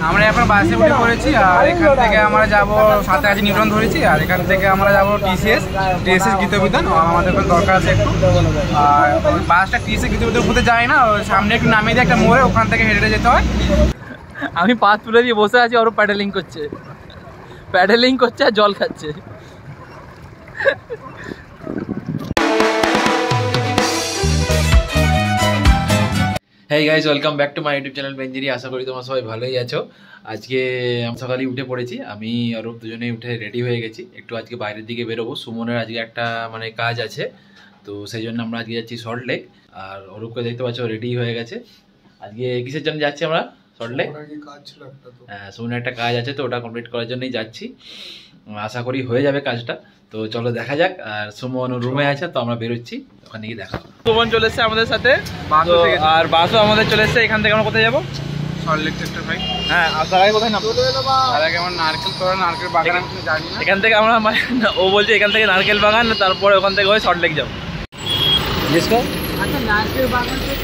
আমরা এখন বাসে উঠে পড়েছি আর এখান থেকে আমরা যাব সাঁতরাগাছি নিউটন ধরেছি আর এখান থেকে আমরা যাব টিসিএস গীতবিতান। আমাদের দরকার আছে একটু, আর বাসটা টিসিএস গীতবিতান ঘুরতে যায় না, সামনে একটু নামিয়ে দিয়ে একটা মোড়ে, ওখান থেকে হেঁটে যেতে হয়। আমি পাত তুলে দিয়ে বসে আছি, ওর প্যাডেলিং করছে আর জল খাচ্ছে। Hey guys, welcome back to my YouTube channel বেঞ্জিরি। আশা করি তোমরা সবাই ভালোই আছো। আজকে সকালেই উঠে পড়েছি, আমি আর দুজনেই উঠে রেডি হয়ে গেছি। একটু আজকে বাইরের দিকে বেরোবো, সুমনের আজকে একটা কাজ আছে, তো সেই জন্য আমরা আজকে যাচ্ছি সল্ট লেক। আর অরূপকে দেখতে পাচ্ছ রেডি হয়ে গেছে। আজকে কিসের জন্য যাচ্ছি আমরা সল্ট লেক? হ্যাঁ, সুমনের একটা কাজ আছে, তো ওটা কমপ্লিট করার জন্যই যাচ্ছি। আশা করি হয়ে যাবে কাজটা, তো চলো দেখা যাক। আর সুমন রুমে আছে, তো আমরা বেরোচ্ছি, ওখানে গিয়ে দেখা। সুমন চলে এসছে আমাদের সাথে, আর বাসও আমাদের চলে এসছে। এখান থেকে আমরা কোথায় যাবো? Salt lake sector 5। হ্যাঁ, আর তার আগে কোথায় নামবো? তার আগে আমার নারকেল বাগান আমি জানি না। এখান থেকে আমরা, ও বলছে এখান থেকে নারকেল বাগান, তারপরে ওখান থেকে হয়ে সল্ট লেক যাবো। আচ্ছা, নারকেল বাগান থেকে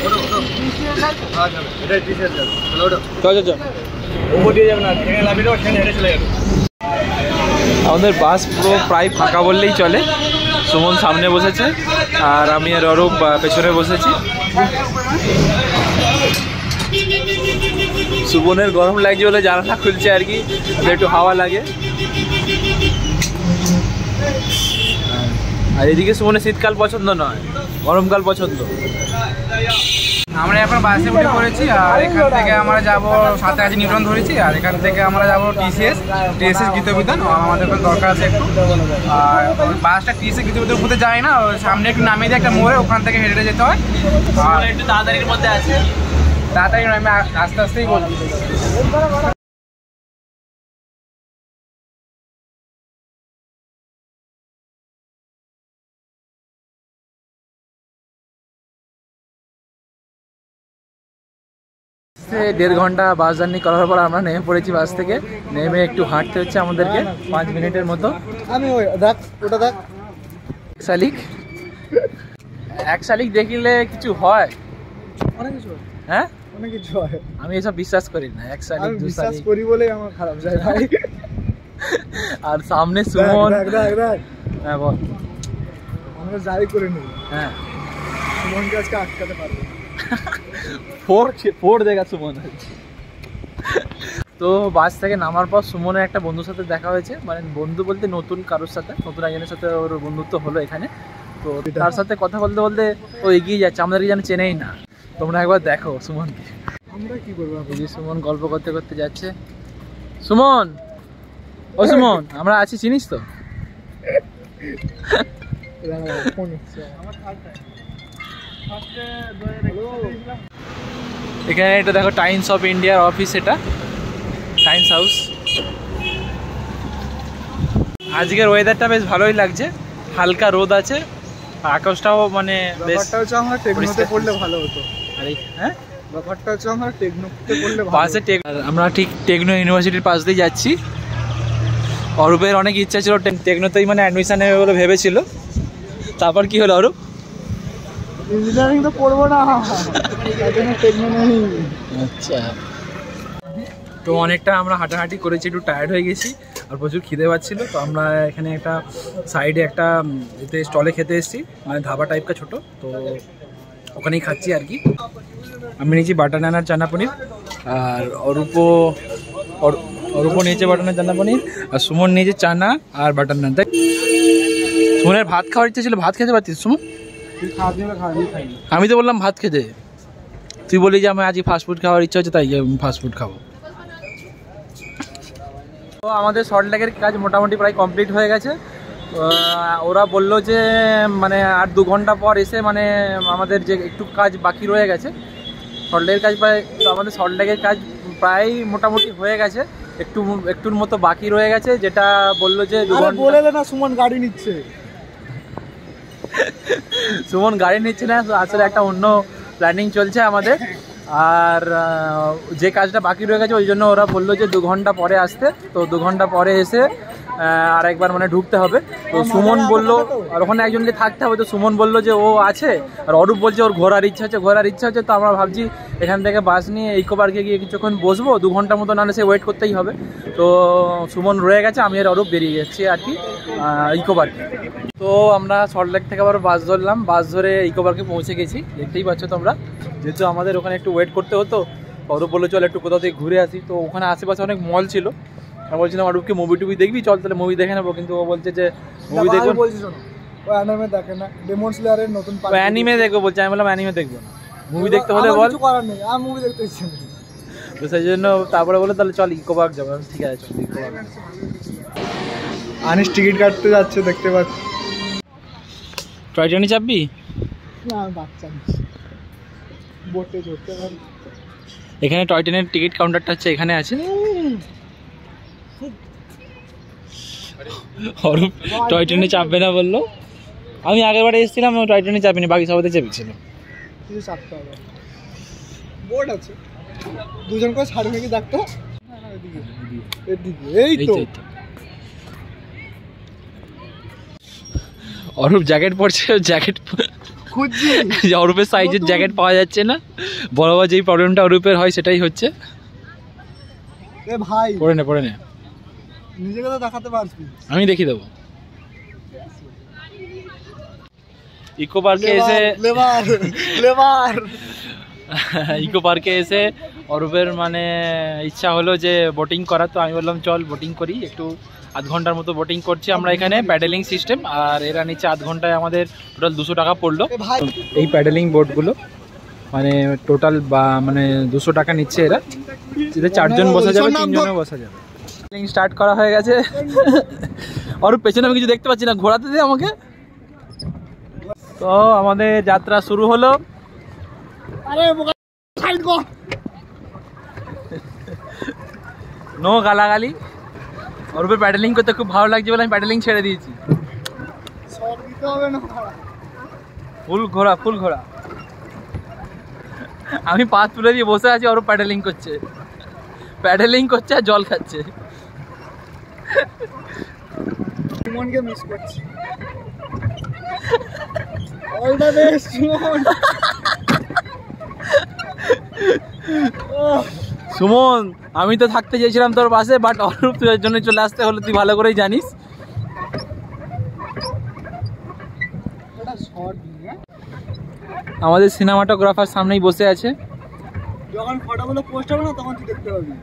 আমাদের বাস পুরো প্রায় ফাঁকা বললেই চলে। সুমন সামনে বসেছে আর আমি আর অরূপ পেছনে বসেছি। সুমনের গরম লাগছে বলে জানালা খুলছে আর কি, একটু হাওয়া লাগে। আর এদিকে সুমনের শীতকাল পছন্দ নয়, গরমকাল পছন্দ। আমরা এখন বাসে উঠে পড়েছি আর এখান থেকে আমরা যাব সাঁতরাগাছি নিউটন ধরেছি আর এখান থেকে আমরা যাব টিসিএস গীতবিতান। আমাদের দরকার আছে একটু, আর বাসটা টিসিএস গীতবিতান ঘুরতে যায় না, সামনে একটু নামিয়ে দিয়ে একটা মোড়ে, ওখান থেকে হেঁটে যেতে হয়। আর একটু তাড়াতাড়ির মধ্যে আছে, তাড়াতাড়ি আমি আস্তে আস্তেই বলছি। দেড় ঘন্টা বাস জার্নি করার পর আমরা নেমে পড়েছি। বাস থেকে নেমে একটু হাঁটতে হচ্ছে আমাদেরকে 5 মিনিটের মতো। এক শালিক দেখিলে কিছু হয়, অনেক কিছু, হ্যাঁ অনেক কিছু হয়। আমি এসব বিশ্বাস করি না। এক শালিক বিশ্বাস করি বলেই আমার খারাপ যায় ভাই। আর সামনে সুমন। হ্যাঁ বল। আমরা যাই করে নিই, হ্যাঁ, সুমনকে আজকে আটকাতে পারবো। ফোর দেখা সুমন। তো বাস থেকে নামার পর সুমনের একটা বন্ধুর সাথে দেখা হয়েছে, মানে বন্ধু বলতে নতুন কারোর সাথে, নতুন একজনের সাথে ওর বন্ধুত্ব হলো এখানে। তো তার সাথে কথা বলতে বলতে ও এগিয়ে যাচ্ছে, আমাদেরকে যেন চেনেই না। তোমরা একবার দেখো সুমনকে। আমরা কি করবো? সুমন গল্প করতে করতে যাচ্ছে। সুমন, ও সুমন, আমরা আছি, চিনিস তো? এখানে এটা দেখো, টাইমস অফ ইন্ডিয়ার অফিস, এটা টাইমস হাউস। আজকের ওয়েদারটা বেশ ভালোই লাগছে, হালকা রোদ আছে, আকাশটাও মানে বেশ। আমরা টেকনোতে পড়লে ভালো হতো। হ্যাঁ, ব্যাপারটা হচ্ছে আমরা টেকনোতে পড়লে পাশে আমরা ঠিক টেকনো ইউনিভার্সিটির পাশ দিয়ে যাচ্ছি। অরূপের অনেক ইচ্ছা ছিল টেকনোতেই মানে অ্যাডমিশন নেবে বলে ভেবেছিল। তারপর কি হলো অরূপ? ইঞ্জিনিয়ারিং তো পড়বো না, টেকনো নেই। আচ্ছা, তো অনেকটা আমরা হাঁটাহাঁটি করেছি, একটু টায়ার্ড হয়ে গেছি আর প্রচুর খিদে পাচ্ছিল। তো আমরা এখানে একটা সাইডে একটা এতে স্টলে খেতে এসেছি, মানে ধাবা টাইপটা ছোটো, তো ওখানেই খাচ্ছি আর কি। আমি নিয়েছি বাটার নান আর চানা পনির, আর অরূপও নিয়েছে বাটার নান চানা পনির, আর সুমন নিয়েছে চানা আর বাটার নান। তাই সুমনের ভাত খাওয়ার ইচ্ছা ছিল, ভাত খেতে পারতিস সুমন? আমি তো বললাম ভাত খেতে, তুই বলি যে আমি আজকে ফাস্টফুড খাওয়ার ইচ্ছা হচ্ছে, তাই ফাস্টফুড খাবো। তো আমাদের সল্ট লেকের কাজ মোটামুটি প্রায় কমপ্লিট হয়ে গেছে। ওরা বললো যে মানে আর 2 ঘন্টা পর এসে মানে আমাদের যে একটু কাজ বাকি রয়ে গেছে সল্ট লেকের কাজ প্রায়, তো আমাদের সল্ট লেকের কাজ প্রায় মোটামুটি হয়ে গেছে, একটুর মতো বাকি রয়ে গেছে, যেটা বললো যে 2 ঘন্টা। বলে না সুমন গাড়ি নিচ্ছে। সুমন গাড়ি নিচ্ছে না, আসলে একটা অন্য প্ল্যানিং চলছে আমাদের। আর যে কাজটা বাকি রয়ে গেছে ওই জন্য ওরা বললো যে 2 ঘন্টা পরে আসতে। তো 2 ঘন্টা পরে এসে আর একবার মানে ঢুকতে হবে। তো সুমন বললো, আর ওখানে একজনকে থাকতে হবে, তো সুমন বললো যে ও আছে, আর অরূপ বলছে ওর ঘোরার ইচ্ছা হচ্ছে। তো আমরা ভাবছি এখান থেকে বাস নিয়ে ইকো পার্কে গিয়ে কিছুক্ষণ বসবো, 2 ঘন্টা মতো, নাহলে সে ওয়েট করতেই হবে। তো সুমন রয়ে গেছে, আমি আর অরূপ বেরিয়ে যাচ্ছি আর কি ইকো পার্কে। তো আমরা সল্টলেক থেকে আবার বাস ধরলাম, বাস ধরে ইকো পার্কে পৌঁছে গেছি। দেখতেই পাচ্ছ তোমরা, যেহেতু আমাদের ওখানে একটু ওয়েট করতে হতো, অরূপ বললো চল একটু কোথাও থেকে ঘুরে আসি। তো ওখানে আশেপাশে অনেক মল ছিল, আমি বলছিলাম অরূপকে মুভি টুভি দেখবি, চল তাহলে মুভি দেখে নেবো। কিন্তু ও বলছে যে মুভি দেখবো, অ্যানিমে দেখে না, ডেমন স্লেয়ারের নতুন পার্ট অ্যানিমে দেখবো বলছে। আমি বললাম অ্যানিমে দেখবো না, মুভি দেখতে হলে বল। কিছু করার নেই, আমি মুভি দেখতে ইচ্ছে নেই। তো সেই জন্য তারপরে বলে তাহলে চল ইকো পার্ক যাবো। ঠিক আছে চল ইকো পার্ক। আনিস টিকিট কাটতে যাচ্ছে, দেখতে পাচ্ছি। টয় ট্রেনে চাপবি? না আমি বাচ্চা বোটে চড়তে পারি। এখানে টয় ট্রেনের টিকিট কাউন্টারটা হচ্ছে এখানে আছে। অরূপ টয় ট্রেনে চাপবে না বললো। আমি আগের বারে এসেছিলাম, টয় ট্রেনে চাপিনি, বাকি সবাই চেপেছিল। কিছু চাপতে হবে, বোট আছে, দুজন করে ছাড়বে নাকি দেখতো। এই তো অরূপ জ্যাকেট পরছে, জ্যাকেট খুঁজছি, অরূপের সাইজের জ্যাকেট পাওয়া যাচ্ছে না। বরাবর যেই প্রবলেমটা অরূপের হয় সেটাই হচ্ছে। এ ভাই পরে নে নিজেকে তো দেখাতে পারবি, আমি দেখিয়ে দেবো। ইকো পার্কে এসে ইকো পার্কে এসে অরূপের মানে ইচ্ছা হলো যে বোটিং করা। তো আমি বললাম চল বোটিং করি, একটু আধ ঘন্টার মতো বোটিং করছি আমরা এখানে, প্যাডেলিং সিস্টেম। আর এরা নিচে আধ ঘন্টায় আমাদের টোটাল 200 টাকা পড়লো। এই প্যাডেলিং বোটগুলো মানে টোটাল মানে 200 টাকা নিচ্ছে এরা। এতে 4 জন বসা যাবে, 3 জনে বসা যাবে। স্টার্ট করা হয়ে গেছে। অরূপ পেছনে আমি কিছু দেখতে পাচ্ছি না, ঘোরাতে দে আমাকে। তো আমাদের যাত্রা শুরু হলো। নো গালাগালি। অরূপের প্যাডেলিং করতে খুব ভালো লাগছে বলে আমি প্যাডেলিং ছেড়ে দিয়েছি। ফুল ঘোরা। আমি পা তুলে দিয়ে বসে আছি, অরূপ প্যাডেলিং করছে আর জল খাচ্ছে। সুমনকে মিস করছি। All the best Suman. Suman, আমি তো থাকতে চেয়েছিলাম তোর পাশে, বাট অরূপ তোর জন্য চলে আসতে হলো, তুই ভালো করেই জানিস। আমাদের সিনেমাটোগ্রাফার সামনেই বসে আছে, যখন ফটোগুলো পোস্ট হবে না তখন তুই দেখতে পাবি।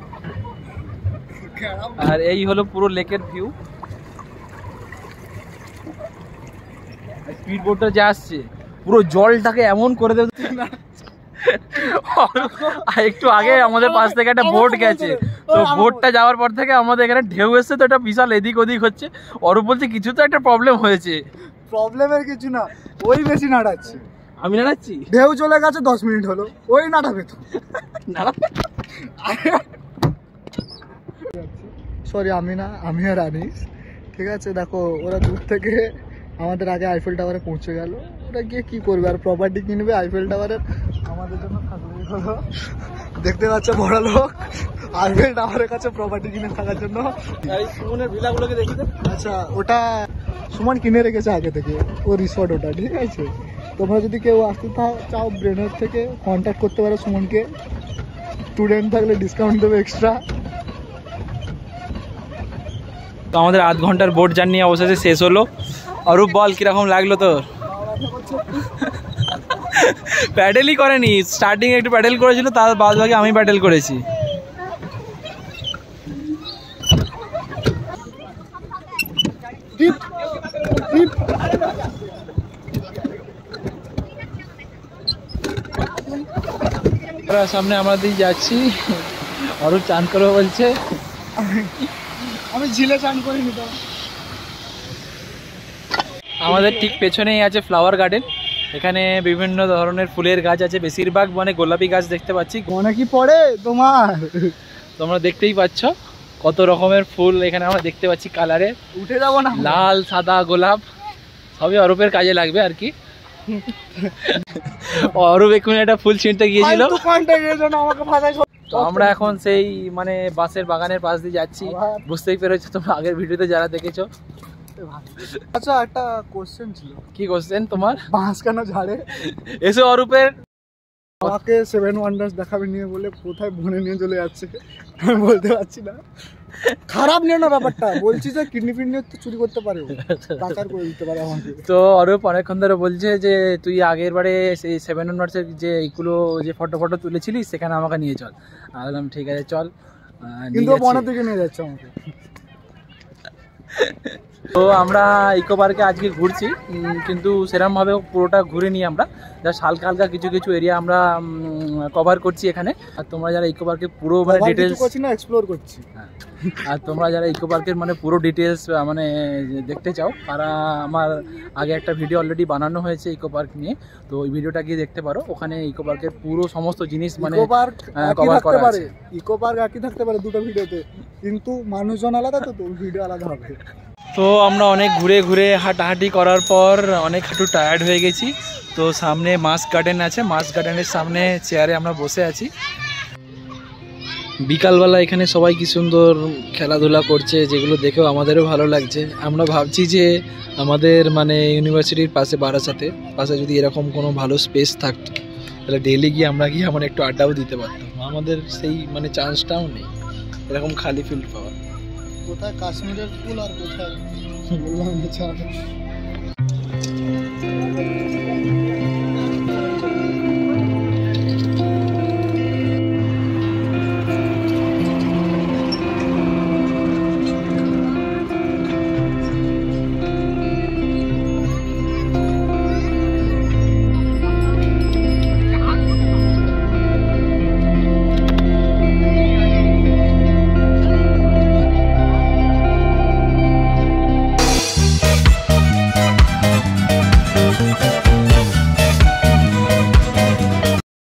আর এই হলো পুরো লেকের ভিউ। স্পিড বোটটা যে আসছে পুরো জলটাকে এমন করে দেবে। একটু আগে আমাদের পাশ থেকে একটা বোট গেছে, তো বোটটা যাওয়ার পর থেকে আমাদের এখানে ঢেউ এসছে, তো এটা বিশাল এদিক ওদিক হচ্ছে। অরূপ বলছে কিছু তো একটা প্রবলেম হয়েছে। প্রবলেমের কিছু না, ওই বেশি নাড়াচ্ছে। আমি নাড়াচ্ছি? ঢেউ চলে গেছে, 10 মিনিট হলো, ওই নাড়াবে তো। সরি আমি না, আমি আর আনিস। ঠিক আছে দেখো, ওরা দূর থেকে আমাদের আগে আইফেল টাওয়ারে পৌঁছে গেল। ওরা গিয়ে কি করবে, আর প্রপার্টি কিনবে আইফেল টাওয়ারের। আমাদের জন্য থাকবে হলো, দেখতে পাচ্ছ বড় লোক আইফেল টাওয়ারের কাছে প্রপার্টি কিনে থাকার জন্য। সুমনের ভিলাগুলোকে দেখি তো। আচ্ছা, ওটা সুমন কিনে রেখেছে আগে থেকে, ও রিসর্ট ওটা। ঠিক আছে, তোমরা যদি কেউ আসতে চাও ব্রেনের থেকে কন্ট্যাক্ট করতে পারো সুমনকে। স্টুডেন্ট থাকলে ডিসকাউন্ট দেবে এক্সট্রা। তো আমাদের আধ ঘন্টার বোট জার্নি অবশেষে শেষ হলো। অরূপ বল কিরকম লাগলো তোর? প্যাডেলই করেনি, স্টার্টিং একটু প্যাডেল করেছিল, তার বাদ বাকি আমি প্যাডেল করেছি। সামনে আমরা দিয়ে যাচ্ছি, অরূপ চান করে বলছে। আমি ঝিলে চান করিনি তো। আমাদের ঠিক পেছনেই আছে ফ্লাওয়ার গার্ডেন। এখানে বিভিন্ন ধরনের ফুলের গাছ আছে, বেশিরভাগ মানে গোলাপি গাছ দেখতে পাচ্ছি। মনে কি পড়ে তোমার? তোমরা দেখতেই পাচ্ছ কত রকমের ফুল এখানে আমরা দেখতে পাচ্ছি কালারে। উঠে যাবো না? লাল, সাদা, গোলাপ সবই অরূপের কাজে লাগবে আর কি। অরূপ এক্ষুনি একটা ফুল ছিঁড়তে গিয়েছিল। তো আমরা এখন সেই মানে বাসের বাগানের পাশ দিয়ে যাচ্ছি। আবার- বুঝতেই পেরেছো তোমরা আগের ভিডিওতে যারা দেখেছো। আচ্ছা একটা কোশ্চেন ছিল, কি কোশ্চেন তোমার? বাঁশ কেন ঝাড়ে? এসো অরূপের। আমাকে 7 ওয়ান্ডার্স দেখাবে নিয়ে বলে কোথায় বনে নিয়ে চলে যাচ্ছে, আমি বলতে পারছি না। খারাপ নিয়ে না ব্যাপারটা, বলছি যে কিডনি ফিডনি তো চুরি করতে পারে, পাচার করে দিতে পারে আমাকে। তো অরূপ অনেকক্ষণ ধরে বলছে যে তুই আগের বারে সেই 7 ওয়ান্ডার্সের যে এইগুলো যে ফটো তুলেছিলিস সেখানে আমাকে নিয়ে চল। আমি বললাম ঠিক আছে চল। নিয়ে কিন্তু যাচ্ছি। বনের দিকে নিয়ে যাচ্ছে আমাকে। তো আমরা ইকো পার্কে আজকে ঘুরছি, কিন্তু সেরকমভাবে পুরোটা ঘুরে নিই আমরা, জাস্ট হালকা হালকা কিছু কিছু এরিয়া আমরা কভার করছি এখানে। আর তোমরা যারা ইকো পার্কে পুরো মানে আবার কিছু ডিটেলস, করছি না, এক্সপ্লোর করছি। আর তোমরা যারা ইকো পার্কের মানে পুরো ডিটেলস মানে দেখতে চাও, তারা আমার আগে একটা ভিডিও অলরেডি বানানো হয়েছে ইকো পার্ক নিয়ে, তো ওই ভিডিওটা গিয়ে দেখতে পারো। ওখানে ইকো পার্কের পুরো সমস্ত জিনিস মানে ইকো পার্ক কভার থাকতে করা পারে, আছে। ইকো পার্ক একই থাকতে পারে দুটো ভিডিওতে, কিন্তু মানুষজন আলাদা, তো ভিডিও আলাদা হবে। তো আমরা অনেক ঘুরে ঘুরে হাঁটাহাঁটি করার পর অনেক একটু টায়ার্ড হয়ে গেছি। তো সামনে মাস গার্ডেন আছে, মাস গার্ডেনের সামনে চেয়ারে আমরা বসে আছি। বিকালবেলা এখানে সবাই কি সুন্দর খেলাধুলা করছে, যেগুলো দেখেও আমাদেরও ভালো লাগছে। আমরা ভাবছি যে আমাদের মানে ইউনিভার্সিটির পাশে বারাসাতে পাশে যদি এরকম কোনো ভালো স্পেস থাকতো, তাহলে ডেইলি গিয়ে আমরা গিয়ে আমার একটু আড্ডাও দিতে পারতাম। আমাদের সেই মানে চান্সটাও নেই এরকম খালি ফিল্ড পাওয়ার। কোথায় কাশ্মীরের ফুল আর কোথায় বললাম